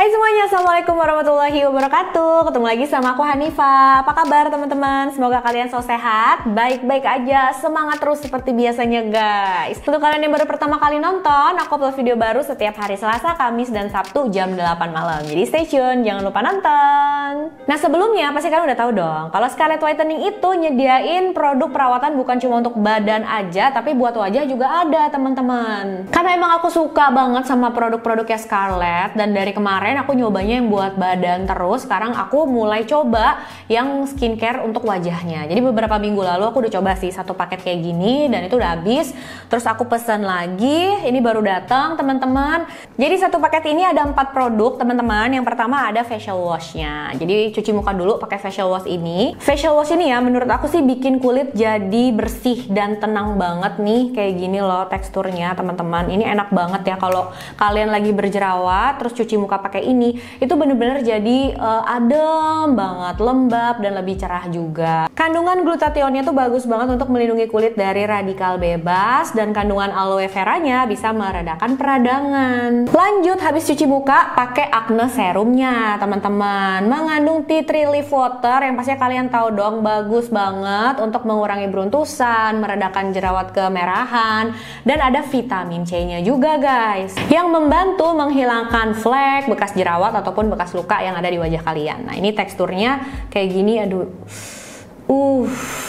Hai semuanya, Assalamualaikum warahmatullahi wabarakatuh. Ketemu lagi sama aku Hanifah. Apa kabar teman-teman? Semoga kalian selalu sehat, baik-baik aja, semangat terus seperti biasanya guys. Untuk kalian yang baru pertama kali nonton, aku upload video baru setiap hari Selasa, Kamis, dan Sabtu jam 8 malam. Jadi stay tune, jangan lupa nonton. Nah sebelumnya pasti kalian udah tahu dong, kalau Scarlett Whitening itu nyediain produk perawatan bukan cuma untuk badan aja, tapi buat wajah juga ada teman-teman. Karena emang aku suka banget sama produk-produknya Scarlett, dan dari kemarin aku nyobanya yang buat badan terus. Sekarang aku mulai coba yang skincare untuk wajahnya. Jadi beberapa minggu lalu aku udah coba sih satu paket kayak gini dan itu udah habis. Terus aku pesan lagi, ini baru datang teman-teman. Jadi satu paket ini ada 4 produk teman-teman. Yang pertama ada facial washnya. Jadi cuci muka dulu pakai facial wash ini. Facial wash ini ya menurut aku sih bikin kulit jadi bersih dan tenang banget nih. Kayak gini loh teksturnya teman-teman. Ini enak banget ya kalau kalian lagi berjerawat terus cuci muka pakai ini, itu bener-bener jadi adem banget, lembab dan lebih cerah juga. Kandungan glutathionnya tuh bagus banget untuk melindungi kulit dari radikal bebas, dan kandungan aloe veranya bisa meredakan peradangan. Lanjut, habis cuci muka pakai acne serumnya teman-teman. Mengandung tea tree leaf water yang pasti kalian tahu dong, bagus banget untuk mengurangi beruntusan, meredakan jerawat kemerahan, dan ada vitamin C-nya juga guys, yang membantu menghilangkan flek, bekas jerawat ataupun bekas luka yang ada di wajah kalian. Nah ini teksturnya kayak gini, aduh.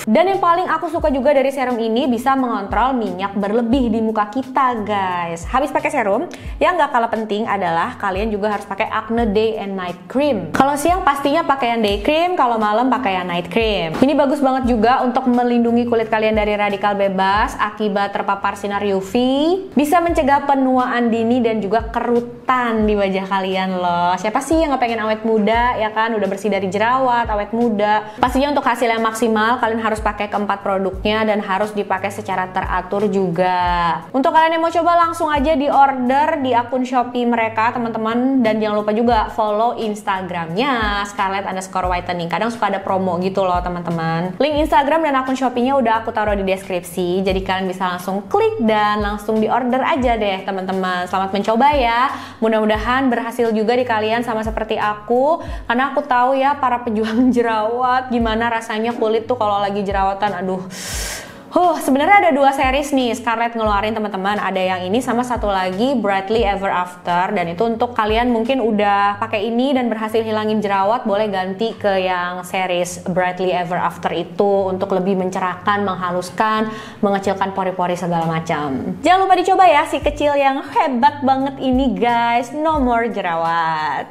Dan yang paling aku suka juga dari serum ini bisa mengontrol minyak berlebih di muka kita guys. Habis pakai serum, yang gak kalah penting adalah kalian juga harus pakai Acne Day and Night Cream. Kalau siang pastinya pakai yang day cream, kalau malam pakai yang night cream. Ini bagus banget juga untuk melindungi kulit kalian dari radikal bebas akibat terpapar sinar UV. Bisa mencegah penuaan dini dan juga kerutan di wajah kalian loh. Siapa sih yang gak pengen awet muda ya kan? Udah bersih dari jerawat, awet muda. Pastinya untuk hasil yang maksimal kalian harus pakai keempat produknya dan harus dipakai secara teratur juga. Untuk kalian yang mau coba langsung aja di order di akun Shopee mereka teman-teman, dan jangan lupa juga follow Instagramnya Scarlett_Whitening. Kadang suka ada promo gitu loh teman-teman. Link Instagram dan akun Shopee-nya udah aku taruh di deskripsi, jadi kalian bisa langsung klik dan langsung di order aja deh teman-teman. Selamat mencoba ya, mudah-mudahan berhasil juga di kalian sama seperti aku, karena aku tahu ya para pejuang jerawat gimana rasanya kulit tuh kalau lagi jerawatan. Aduh. Sebenarnya ada 2 series nih Scarlett ngeluarin teman-teman. Ada yang ini sama satu lagi Brightly Ever After, dan itu untuk kalian mungkin udah pakai ini dan berhasil hilangin jerawat, boleh ganti ke yang series Brightly Ever After itu untuk lebih mencerahkan, menghaluskan, mengecilkan pori-pori segala macam. Jangan lupa dicoba ya si kecil yang hebat banget ini guys. No more jerawat.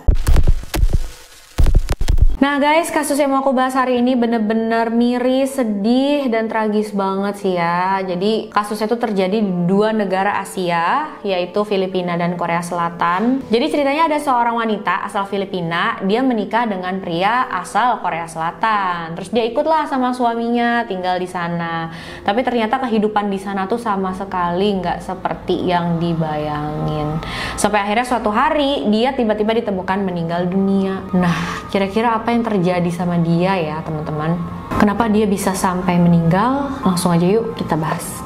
Nah guys, kasus yang mau aku bahas hari ini bener-bener miris, sedih, dan tragis banget sih ya. Jadi kasusnya itu terjadi di 2 negara Asia, yaitu Filipina dan Korea Selatan. Jadi ceritanya ada seorang wanita asal Filipina, dia menikah dengan pria asal Korea Selatan. Terus dia ikutlah sama suaminya tinggal di sana. Tapi ternyata kehidupan di sana tuh sama sekali nggak seperti yang dibayangin. Sampai akhirnya suatu hari dia tiba-tiba ditemukan meninggal dunia. Nah, kira-kira apa yang terjadi sama dia ya teman-teman? Kenapa dia bisa sampai meninggal? Langsung aja yuk kita bahas.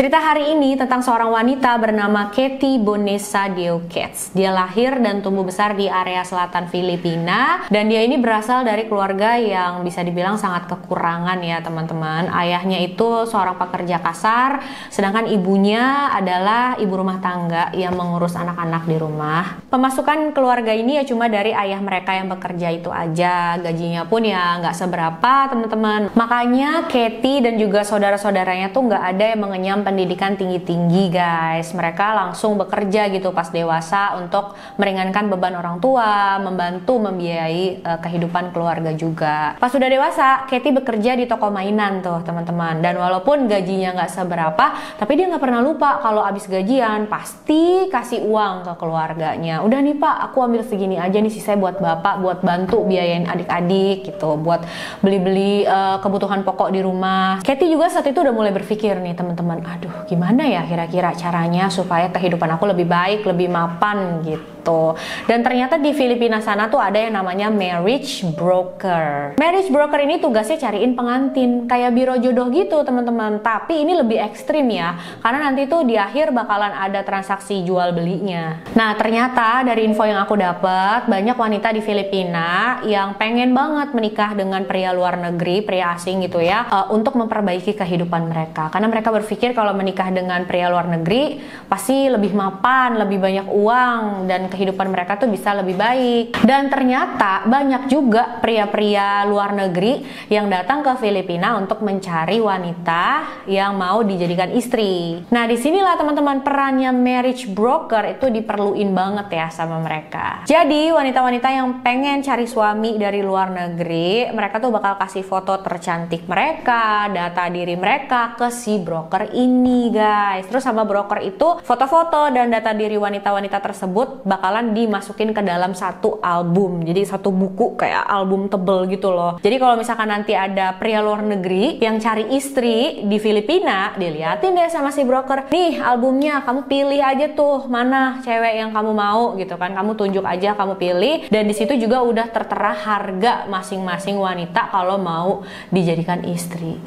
Cerita hari ini tentang seorang wanita bernama Katie Bonessa Deuquets. Dia lahir dan tumbuh besar di area selatan Filipina, dan dia ini berasal dari keluarga yang bisa dibilang sangat kekurangan ya teman-teman. Ayahnya itu seorang pekerja kasar, sedangkan ibunya adalah ibu rumah tangga yang mengurus anak-anak di rumah. Pemasukan keluarga ini ya cuma dari ayah mereka yang bekerja itu aja. Gajinya pun ya nggak seberapa teman-teman. Makanya Katie dan juga saudara-saudaranya tuh nggak ada yang mengenyam pendidikan tinggi-tinggi guys. Mereka langsung bekerja gitu pas dewasa untuk meringankan beban orang tua, membantu membiayai kehidupan keluarga juga. Pas sudah dewasa, Katie bekerja di toko mainan tuh teman-teman. Dan walaupun gajinya nggak seberapa, tapi dia nggak pernah lupa kalau abis gajian pasti kasih uang ke keluarganya. Udah nih pak, aku ambil segini aja nih sisanya buat bapak, buat bantu biayain adik-adik gitu, buat beli-beli kebutuhan pokok di rumah. Katie juga saat itu udah mulai berpikir nih teman-teman, aduh gimana ya kira-kira caranya supaya kehidupan aku lebih baik, lebih mapan gitu. Dan ternyata di Filipina sana tuh ada yang namanya marriage broker. Marriage broker ini tugasnya cariin pengantin, kayak biro jodoh gitu teman-teman. Tapi ini lebih ekstrim ya, karena nanti tuh di akhir bakalan ada transaksi jual belinya. Nah ternyata dari info yang aku dapat, banyak wanita di Filipina yang pengen banget menikah dengan pria luar negeri, pria asing gitu ya, untuk memperbaiki kehidupan mereka. Karena mereka berpikir kalau menikah dengan pria luar negeri pasti lebih mapan, lebih banyak uang, dan kehidupan mereka tuh bisa lebih baik. Dan ternyata banyak juga pria-pria luar negeri yang datang ke Filipina untuk mencari wanita yang mau dijadikan istri. Nah disinilah teman-teman perannya marriage broker itu diperluin banget ya sama mereka. Jadi wanita-wanita yang pengen cari suami dari luar negeri, mereka tuh bakal kasih foto tercantik mereka, data diri mereka ke si broker ini guys. Terus sama broker itu foto-foto dan data diri wanita-wanita tersebut bakalan dimasukin ke dalam satu album. Jadi satu buku kayak album tebel gitu loh. Jadi kalau misalkan nanti ada pria luar negeri yang cari istri di Filipina, diliatin deh sama si broker, nih albumnya, kamu pilih aja tuh mana cewek yang kamu mau gitu kan. Kamu tunjuk aja, kamu pilih, dan di situ juga udah tertera harga masing-masing wanita kalau mau dijadikan istri.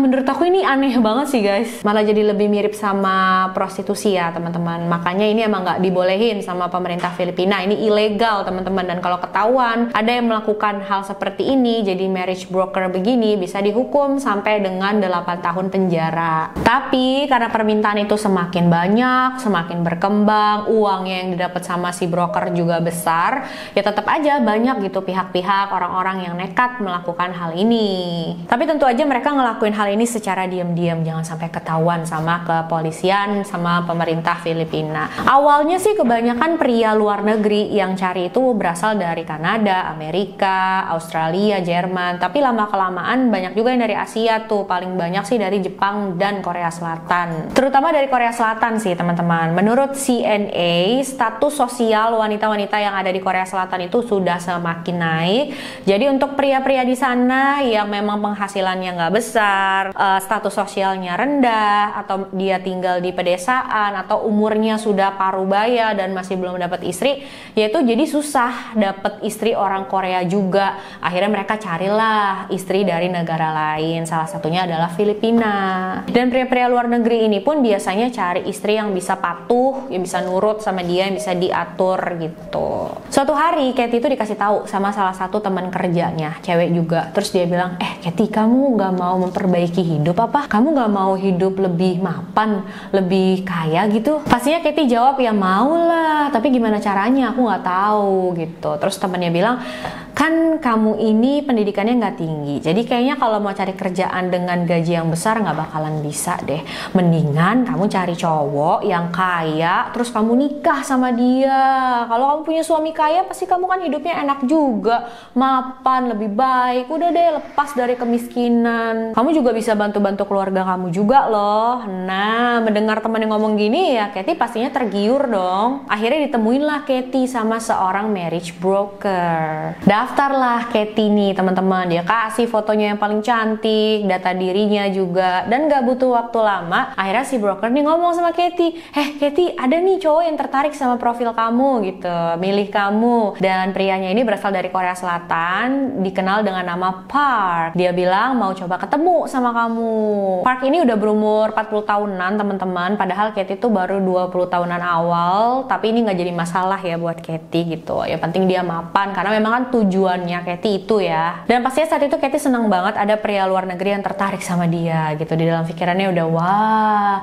Menurut aku ini aneh banget sih guys. Malah jadi lebih mirip sama prostitusi ya teman-teman. Makanya ini emang nggak dibolehin sama pemerintah Filipina. Ini ilegal teman-teman. Dan kalau ketahuan ada yang melakukan hal seperti ini, jadi marriage broker begini, bisa dihukum sampai dengan 8 tahun penjara. Tapi karena permintaan itu semakin banyak, semakin berkembang, uangnya yang didapat sama si broker juga besar, ya tetap aja banyak gitu pihak-pihak, orang-orang yang nekat melakukan hal ini. Tapi tentu aja mereka ngelakuin hal ini secara diam-diam, jangan sampai ketahuan sama kepolisian, sama pemerintah Filipina. Awalnya sih kebanyakan pria luar negeri yang cari itu berasal dari Kanada, Amerika, Australia, Jerman. Tapi lama-kelamaan banyak juga yang dari Asia tuh, paling banyak sih dari Jepang dan Korea Selatan. Terutama dari Korea Selatan sih teman-teman. Menurut CNA, status sosial wanita-wanita yang ada di Korea Selatan itu sudah semakin naik. Jadi untuk pria-pria di sana yang memang penghasilannya nggak besar, status sosialnya rendah, atau dia tinggal di pedesaan, atau umurnya sudah parubaya dan masih belum dapat istri, yaitu jadi susah dapat istri orang Korea juga. Akhirnya mereka carilah istri dari negara lain, salah satunya adalah Filipina. Dan pria-pria luar negeri ini pun biasanya cari istri yang bisa patuh, yang bisa nurut sama dia, yang bisa diatur gitu. Suatu hari Katie itu dikasih tahu sama salah satu teman kerjanya, cewek juga. Terus dia bilang, Katie, kamu nggak mau memperbaiki hidup apa? Kamu nggak mau hidup lebih mapan, lebih kaya gitu? Pastinya Katie jawab, ya mau lah, tapi gimana caranya? Aku nggak tahu gitu. Terus temannya bilang, kan kamu ini pendidikannya nggak tinggi, jadi kayaknya kalau mau cari kerjaan dengan gaji yang besar nggak bakalan bisa deh. Mendingan kamu cari cowok yang kaya, terus kamu nikah sama dia. Kalau kamu punya suami kaya, pasti kamu kan hidupnya enak juga, mapan, lebih baik. Udah deh, lepas dari kemiskinan. Kamu juga bisa bantu-bantu keluarga kamu juga loh. Nah, mendengar temen yang ngomong gini ya, Katie pastinya tergiur dong. Akhirnya ditemuinlah Katie sama seorang marriage broker. Daftarlah Katie nih teman-teman, dia kasih fotonya yang paling cantik, data dirinya juga, dan gak butuh waktu lama. Akhirnya si broker nih ngomong sama Katie, Katie, ada nih cowok yang tertarik sama profil kamu gitu, milih kamu. Dan prianya ini berasal dari Korea Selatan, dikenal dengan nama Park. Dia bilang mau coba ketemu sama kamu. Park ini udah berumur 40 tahunan teman-teman, padahal Katie tuh baru 20 tahunan awal. Tapi ini gak jadi masalah ya buat Katie gitu. Ya penting dia mapan, karena memang kan tujuannya Katie itu ya. Dan pastinya saat itu Katie senang banget ada pria luar negeri yang tertarik sama dia gitu. Di dalam pikirannya udah wah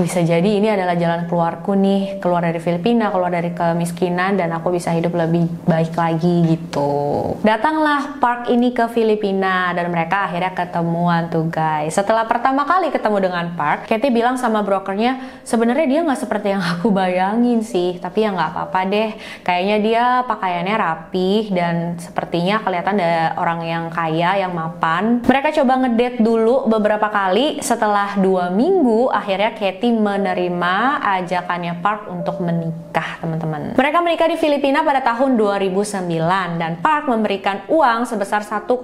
bisa jadi ini adalah jalan keluarku nih, keluar dari Filipina, keluar dari kemiskinan, dan aku bisa hidup lebih baik lagi gitu. Datanglah Park ini ke Filipina dan mereka akhirnya ketemuan tuh guys. Setelah pertama kali ketemu dengan Park, Katie bilang sama brokernya, sebenarnya dia nggak seperti yang aku bayangin sih, tapi ya nggak apa-apa deh. Kayaknya dia pakaiannya rapih dan dan sepertinya kelihatan ada orang yang kaya, yang mapan. Mereka coba ngedate dulu beberapa kali. Setelah 2 minggu, akhirnya Katie menerima ajakannya Park untuk menikah, teman-teman. Mereka menikah di Filipina pada tahun 2009 dan Park memberikan uang sebesar 1,5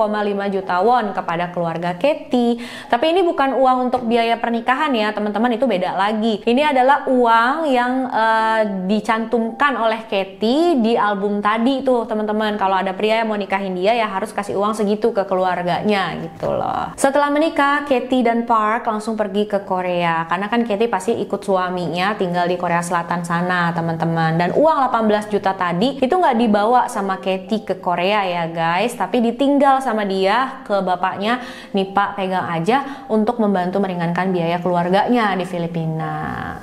juta won kepada keluarga Katie. Tapi ini bukan uang untuk biaya pernikahan ya, teman-teman, itu beda lagi. Ini adalah uang yang dicantumkan oleh Katie di album tadi tuh, teman-teman. Kalau ada pria yang mau nikahin dia ya harus kasih uang segitu ke keluarganya gitu loh. Setelah menikah, Katie dan Park langsung pergi ke Korea karena kan Katie pasti ikut suaminya tinggal di Korea Selatan sana, teman-teman. Dan uang 18 juta tadi itu nggak dibawa sama Katie ke Korea ya guys, tapi ditinggal sama dia ke bapaknya. Nih Pak, pegang aja untuk membantu meringankan biaya keluarganya di Filipina.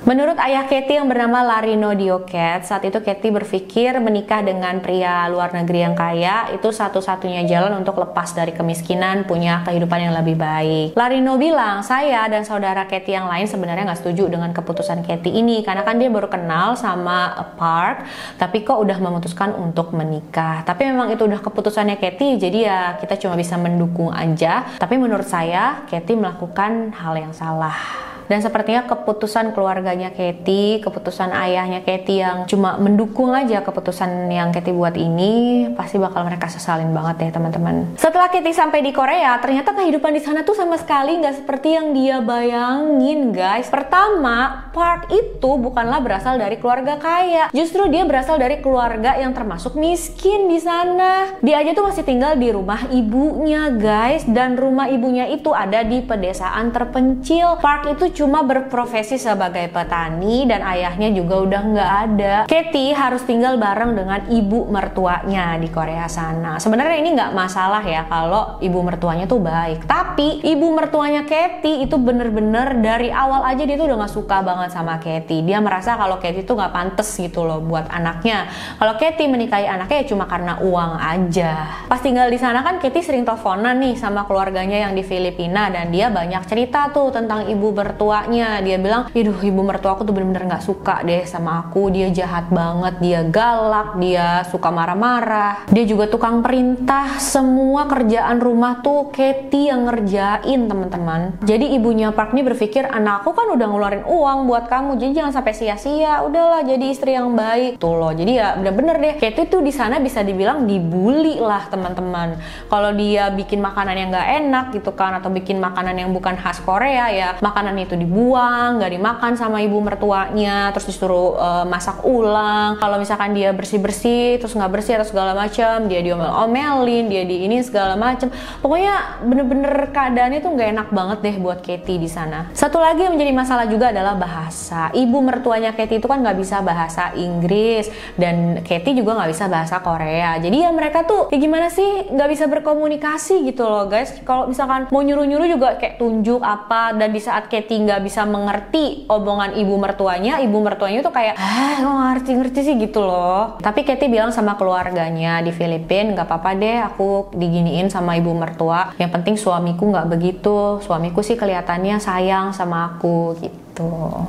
Menurut ayah Katie yang bernama Larino Dioket, saat itu Katie berpikir menikah dengan pria luar negeri yang kaya itu satu-satunya jalan untuk lepas dari kemiskinan, punya kehidupan yang lebih baik. Larino bilang, saya dan saudara Katie yang lain sebenarnya nggak setuju dengan keputusan Katie ini, karena kan dia baru kenal sama Park, tapi kok udah memutuskan untuk menikah. Tapi memang itu udah keputusannya Katie, jadi ya kita cuma bisa mendukung aja. Tapi menurut saya, Katie melakukan hal yang salah. Dan sepertinya keputusan keluarganya Katie, keputusan ayahnya Katie yang cuma mendukung aja keputusan yang Katie buat ini, pasti bakal mereka sesalin banget ya teman-teman. Setelah Katie sampai di Korea, ternyata kehidupan di sana tuh sama sekali nggak seperti yang dia bayangin guys. Pertama, Park itu bukanlah berasal dari keluarga kaya, justru dia berasal dari keluarga yang termasuk miskin di sana. Dia aja tuh masih tinggal di rumah ibunya guys, dan rumah ibunya itu ada di pedesaan terpencil. Park itu cuma berprofesi sebagai petani dan ayahnya juga udah nggak ada. Katie harus tinggal bareng dengan ibu mertuanya di Korea sana. Sebenarnya ini nggak masalah ya kalau ibu mertuanya tuh baik, tapi ibu mertuanya Katie itu bener-bener dari awal aja dia tuh udah nggak suka banget sama Katie. Dia merasa kalau Katie tuh nggak pantas gitu loh buat anaknya. Kalau Katie menikahi anaknya ya cuma karena uang aja. Pas tinggal di sana kan Katie sering teleponan nih sama keluarganya yang di Filipina, dan dia banyak cerita tuh tentang ibu mertua. Dia bilang, aduh ibu mertua aku tuh bener-bener gak suka deh sama aku, dia jahat banget, dia galak, dia suka marah-marah, dia juga tukang perintah, semua kerjaan rumah tuh Katie yang ngerjain teman-teman. Jadi ibunya Park nih berpikir, anakku kan udah ngeluarin uang buat kamu, jadi jangan sampai sia-sia, udahlah jadi istri yang baik tuh loh. Jadi ya bener-bener deh, Katie tuh di sana bisa dibilang dibully lah teman-teman. Kalau dia bikin makanan yang gak enak gitu kan, atau bikin makanan yang bukan khas Korea ya, makanan itu dibuang, nggak dimakan sama ibu mertuanya, terus disuruh masak ulang. Kalau misalkan dia bersih-bersih terus nggak bersih atau segala macam, dia diomel-omelin, dia di ini segala macam. Pokoknya bener-bener keadaannya tuh nggak enak banget deh buat Katie di sana. Satu lagi yang menjadi masalah juga adalah bahasa. Ibu mertuanya Katie itu kan nggak bisa bahasa Inggris, dan Katie juga nggak bisa bahasa Korea. Jadi ya mereka tuh ya gimana sih, nggak bisa berkomunikasi gitu loh guys. Kalau misalkan mau nyuruh-nyuruh juga kayak tunjuk apa, dan di saat Katie nggak bisa mengerti omongan ibu mertuanya tuh kayak kok ngerti-ngerti sih gitu loh. Tapi Katie bilang sama keluarganya di Filipina, nggak apa-apa deh aku diginiin sama ibu mertua, yang penting suamiku nggak begitu, suamiku sih kelihatannya sayang sama aku gitu.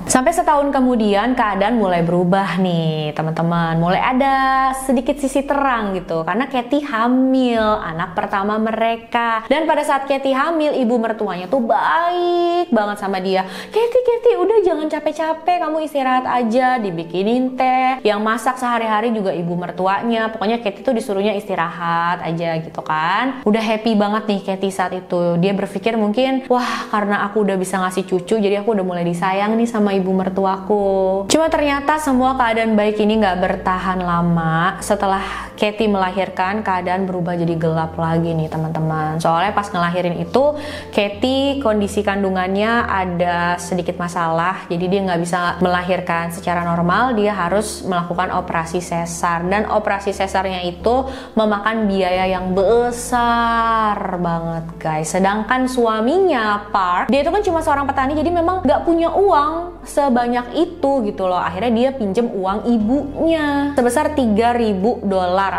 Sampai setahun kemudian keadaan mulai berubah nih teman-teman, mulai ada sedikit sisi terang gitu, karena Katie hamil anak pertama mereka. Dan pada saat Katie hamil, ibu mertuanya tuh baik banget sama dia. Katie udah jangan capek-capek, kamu istirahat aja, dibikinin teh, yang masak sehari-hari juga ibu mertuanya. Pokoknya Katie tuh disuruhnya istirahat aja gitu kan. Udah happy banget nih Katie saat itu. Dia berpikir mungkin, wah karena aku udah bisa ngasih cucu, jadi aku udah mulai disayang nih sama ibu mertuaku. Cuma ternyata semua keadaan baik ini nggak bertahan lama. Setelah Katie melahirkan, keadaan berubah jadi gelap lagi nih teman-teman. Soalnya pas ngelahirin itu, Katie kondisi kandungannya ada sedikit masalah, jadi dia nggak bisa melahirkan secara normal. Dia harus melakukan operasi sesar, dan operasi sesarnya itu memakan biaya yang besar banget guys. Sedangkan suaminya Park, dia itu kan cuma seorang petani, jadi memang nggak punya uang uang sebanyak itu gitu loh. Akhirnya dia pinjem uang ibunya sebesar $3.000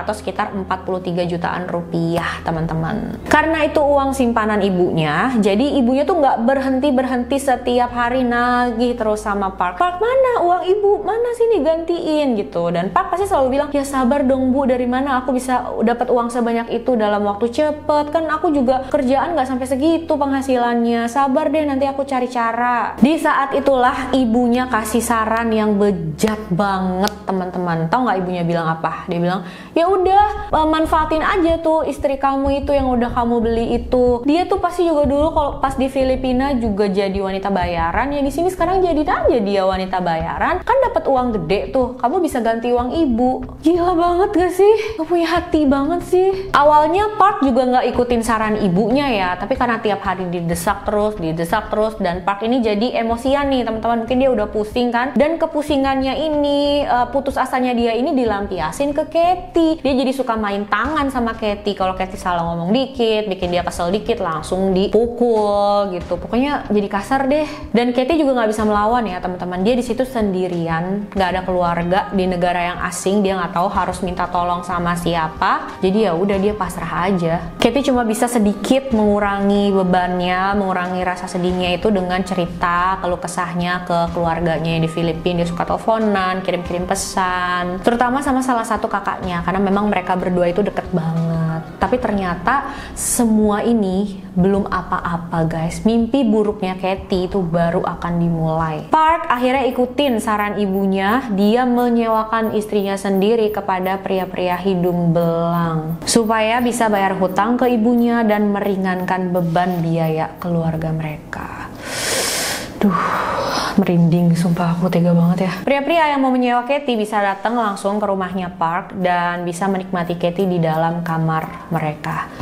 atau sekitar 43 jutaan rupiah, teman-teman. Karena itu uang simpanan ibunya, jadi ibunya tuh nggak berhenti setiap hari nagih terus sama Park. Park, mana uang ibu? Mana sini gantiin gitu. Dan Park pasti selalu bilang, ya sabar dong Bu, dari mana aku bisa dapat uang sebanyak itu dalam waktu cepet? Kan aku juga kerjaan nggak sampai segitu penghasilannya. Sabar deh, nanti aku cari cara. Di saat itulah ibunya kasih saran yang bejat banget, teman-teman. Tahu nggak ibunya bilang apa? Dia bilang, ya udah manfaatin aja tuh istri kamu itu yang udah kamu beli itu. Dia tuh pasti juga dulu kalau pas di Filipina juga jadi wanita bayaran. Ya di sini sekarang jadi aja dia wanita bayaran. Kan dapat uang gede tuh. Kamu bisa ganti uang ibu. Gila banget gak sih? Gak punya hati banget sih. Awalnya Park juga nggak ikutin saran ibunya ya, tapi karena tiap hari didesak terus, dan Park ini jadi emosian nih, teman-teman. Mungkin dia udah pusing kan, dan kepusingannya ini, putus asanya dia ini dilampiasin ke Katie. Dia jadi suka main tangan sama Katie. Kalau Katie salah ngomong dikit, bikin dia kesel dikit, langsung dipukul gitu. Pokoknya jadi kasar deh. Dan Katie juga nggak bisa melawan ya, teman-teman. Dia di situ sendirian, nggak ada keluarga di negara yang asing. Dia nggak tahu harus minta tolong sama siapa. Jadi ya udah, dia pasrah aja. Katie cuma bisa sedikit mengurangi bebannya, mengurangi rasa sedihnya itu dengan cerita keluh kesahnya ke keluarganya yang di Filipina. Dia suka teleponan, kirim-kirim pesan, terutama sama salah satu kakaknya, karena memang mereka berdua itu deket banget. Tapi ternyata semua ini belum apa-apa guys. Mimpi buruknya Katie itu baru akan dimulai. Park akhirnya ikutin saran ibunya. Dia menyewakan istrinya sendiri kepada pria-pria hidung belang supaya bisa bayar hutang ke ibunya dan meringankan beban biaya keluarga mereka. Duh, merinding, sumpah aku tega banget ya. Pria-pria yang mau menyewa Katie bisa datang langsung ke rumahnya Park dan bisa menikmati Katie di dalam kamar mereka.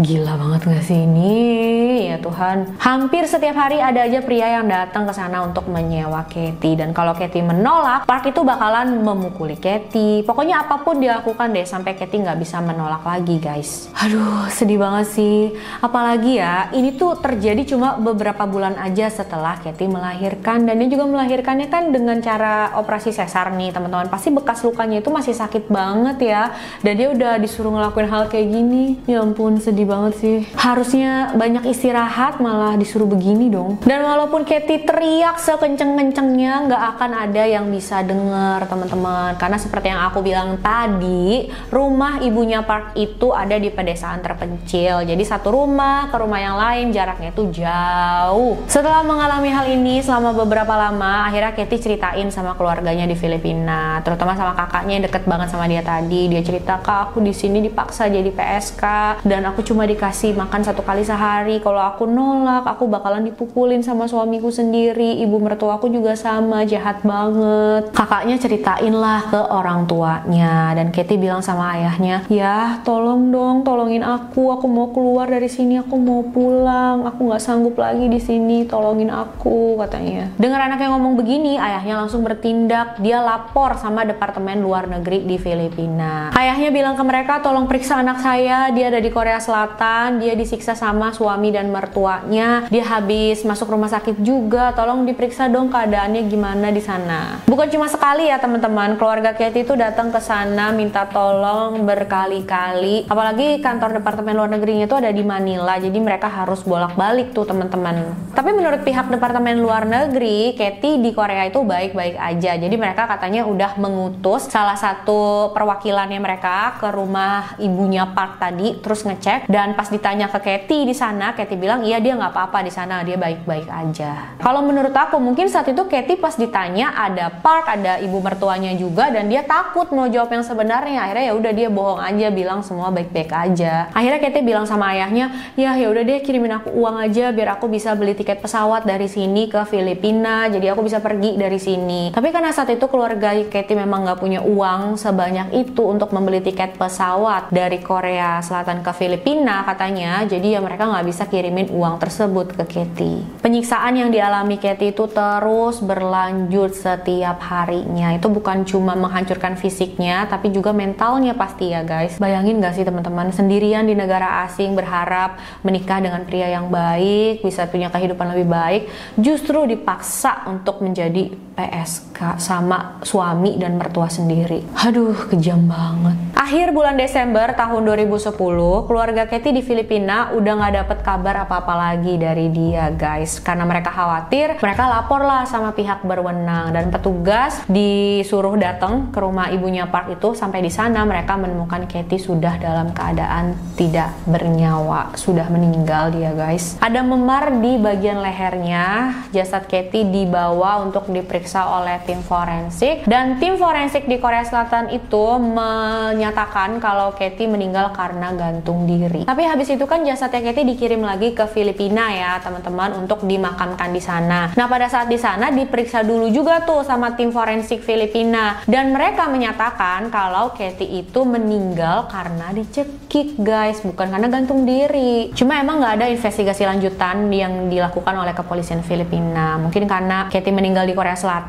Gila banget gak sih ini? Ya Tuhan. Hampir setiap hari ada aja pria yang datang ke sana untuk menyewa Katie. Dan kalau Katie menolak, Park itu bakalan memukuli Katie. Pokoknya apapun dilakukan deh sampai Katie nggak bisa menolak lagi guys. Aduh, sedih banget sih. Apalagi ya, ini tuh terjadi cuma beberapa bulan aja setelah Katie melahirkan. Dan dia juga melahirkannya kan dengan cara operasi sesar nih teman-teman. Pasti bekas lukanya itu masih sakit banget ya. Dan dia udah disuruh ngelakuin hal kayak gini. Ya ampun, sedih banget sih. Harusnya banyak istirahat, malah disuruh begini dong. Dan walaupun Katie teriak sekenceng-kencengnya, nggak akan ada yang bisa denger teman-teman. Karena seperti yang aku bilang tadi, rumah ibunya Park itu ada di pedesaan terpencil. Jadi satu rumah ke rumah yang lain jaraknya itu jauh. Setelah mengalami hal ini selama beberapa lama, akhirnya Katie ceritain sama keluarganya di Filipina, terutama sama kakaknya yang deket banget sama dia tadi. Dia cerita, "Kak, aku di sini dipaksa jadi PSK dan aku cuma dikasih makan 1 kali sehari. Kalau aku nolak, aku bakalan dipukulin sama suamiku sendiri. Ibu mertua aku juga sama, jahat banget." Kakaknya ceritain lah ke orang tuanya, dan Katie bilang sama ayahnya, "Ya, tolong dong, tolongin aku mau keluar dari sini, aku mau pulang, aku nggak sanggup lagi di sini, tolongin aku," katanya. Dengar anaknya ngomong begini, ayahnya langsung bertindak. Dia lapor sama Departemen Luar Negeri di Filipina. Ayahnya bilang ke mereka, "Tolong periksa anak saya, dia ada di Korea Selatan, dia disiksa sama suami dan mertuanya, dia habis masuk rumah sakit juga, tolong diperiksa dong keadaannya gimana di sana." Bukan cuma sekali ya teman-teman, keluarga Katie itu datang ke sana minta tolong berkali-kali. Apalagi kantor Departemen Luar Negerinya itu ada di Manila, jadi mereka harus bolak-balik tuh teman-teman. Tapi menurut pihak Departemen Luar Negeri, Katie di Korea itu baik-baik aja. Jadi mereka katanya udah mengutus salah satu perwakilannya mereka ke rumah ibunya Park tadi, terus ngecek. Dan pas ditanya ke Katie di sana, Katie bilang iya dia nggak apa-apa di sana, dia baik-baik aja. Kalau menurut aku mungkin saat itu Katie pas ditanya ada Park, ada ibu mertuanya juga, dan dia takut mau jawab yang sebenarnya. Akhirnya ya udah dia bohong aja, bilang semua baik-baik aja. Akhirnya Katie bilang sama ayahnya, ya udah deh kirimin aku uang aja biar aku bisa beli tiket pesawat dari sini ke Filipina, jadi aku bisa pergi dari sini. Tapi karena saat itu keluarga Katie memang nggak punya uang sebanyak itu untuk membeli tiket pesawat dari Korea Selatan ke Filipina, Filipina katanya, jadi ya mereka nggak bisa kirimin uang tersebut ke Katie. Penyiksaan yang dialami Katie itu terus berlanjut setiap harinya. Itu bukan cuma menghancurkan fisiknya, tapi juga mentalnya pasti ya guys. Bayangin gak sih teman-teman, sendirian di negara asing berharap menikah dengan pria yang baik, bisa punya kehidupan lebih baik, justru dipaksa untuk menjadi PSK sama suami dan mertua sendiri. Aduh, kejam banget. Akhir bulan Desember tahun 2010, keluarga Katie di Filipina udah nggak dapet kabar apa-apa lagi dari dia guys. Karena mereka khawatir, mereka lapor lah sama pihak berwenang dan petugas disuruh datang ke rumah ibunya Park itu. Sampai di sana mereka menemukan Katie sudah dalam keadaan tidak bernyawa, sudah meninggal dia guys. Ada memar di bagian lehernya. Jasad Katie dibawa untuk diperiksa oleh tim forensik, dan tim forensik di Korea Selatan itu menyatakan kalau Katie meninggal karena gantung diri. Tapi habis itu kan jasadnya Katie dikirim lagi ke Filipina ya teman-teman, untuk dimakamkan di sana. Nah pada saat di sana diperiksa dulu juga tuh sama tim forensik Filipina, dan mereka menyatakan kalau Katie itu meninggal karena dicekik guys, bukan karena gantung diri. Cuma emang nggak ada investigasi lanjutan yang dilakukan oleh kepolisian Filipina. Mungkin karena Katie meninggal di Korea Selatan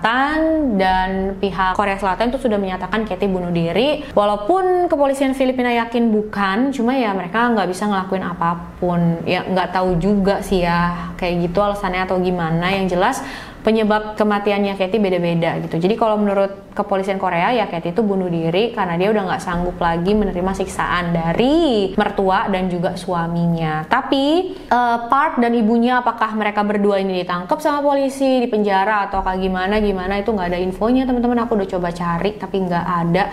dan pihak Korea Selatan itu sudah menyatakan Katie bunuh diri. Walaupun kepolisian Filipina yakin bukan, cuma ya mereka nggak bisa ngelakuin apapun. Ya nggak tahu juga sih ya kayak gitu alasannya atau gimana. Yang jelas penyebab kematiannya Katie beda-beda gitu. Jadi kalau menurut kepolisian Korea ya Katie itu bunuh diri karena dia udah nggak sanggup lagi menerima siksaan dari mertua dan juga suaminya. Tapi Park dan ibunya, apakah mereka berdua ini ditangkap sama polisi, dipenjara atau kayak gimana itu nggak ada infonya teman-teman. Aku udah coba cari tapi nggak ada.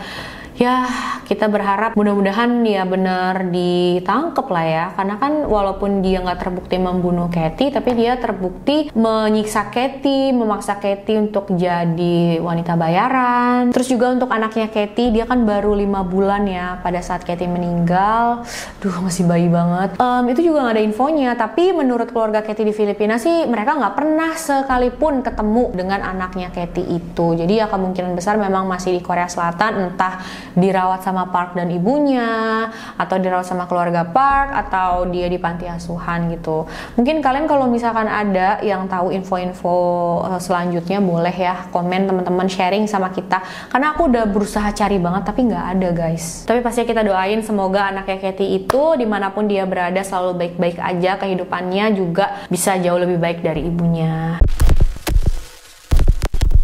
Ya kita berharap mudah-mudahan ya bener ditangkep lah ya, karena kan walaupun dia nggak terbukti membunuh Katie, tapi dia terbukti menyiksa Katie, memaksa Katie untuk jadi wanita bayaran. Terus juga untuk anaknya Katie, dia kan baru 5 bulan ya pada saat Katie meninggal. Duh masih bayi banget. Itu juga nggak ada infonya, tapi menurut keluarga Katie di Filipina sih mereka nggak pernah sekalipun ketemu dengan anaknya Katie itu. Jadi ya kemungkinan besar memang masih di Korea Selatan, entah dirawat sama Park dan ibunya, atau dirawat sama keluarga Park, atau dia di panti asuhan gitu. Mungkin kalian kalau misalkan ada yang tahu info-info selanjutnya boleh ya komen teman-teman, sharing sama kita, karena aku udah berusaha cari banget tapi nggak ada guys. Tapi pasti kita doain semoga anaknya Katie itu dimanapun dia berada selalu baik-baik aja, kehidupannya juga bisa jauh lebih baik dari ibunya.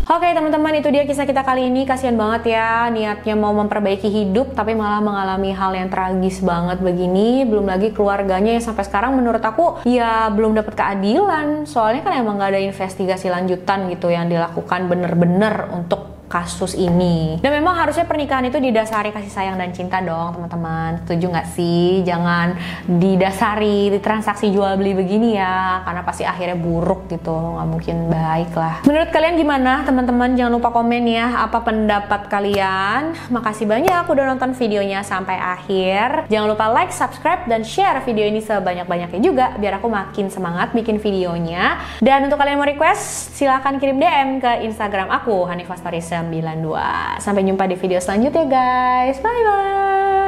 Oke teman-teman, itu dia kisah kita kali ini. Kasihan banget ya, niatnya mau memperbaiki hidup tapi malah mengalami hal yang tragis banget begini. Belum lagi keluarganya yang sampai sekarang menurut aku ya belum dapat keadilan. Soalnya kan emang gak ada investigasi lanjutan gitu yang dilakukan bener-bener untuk kasus ini. Dan memang harusnya pernikahan itu didasari kasih sayang dan cinta dong teman-teman. Setuju nggak sih? Jangan didasari di transaksi jual beli begini ya, karena pasti akhirnya buruk gitu, nggak mungkin baik lah. Menurut kalian gimana teman-teman? Jangan lupa komen ya apa pendapat kalian. Makasih banyak udah nonton videonya sampai akhir. Jangan lupa like, subscribe, dan share video ini sebanyak-banyaknya juga biar aku makin semangat bikin videonya. Dan untuk kalian mau request silahkan kirim DM ke Instagram aku, Hanifah Story 92. Sampai jumpa di video selanjutnya guys. Bye bye.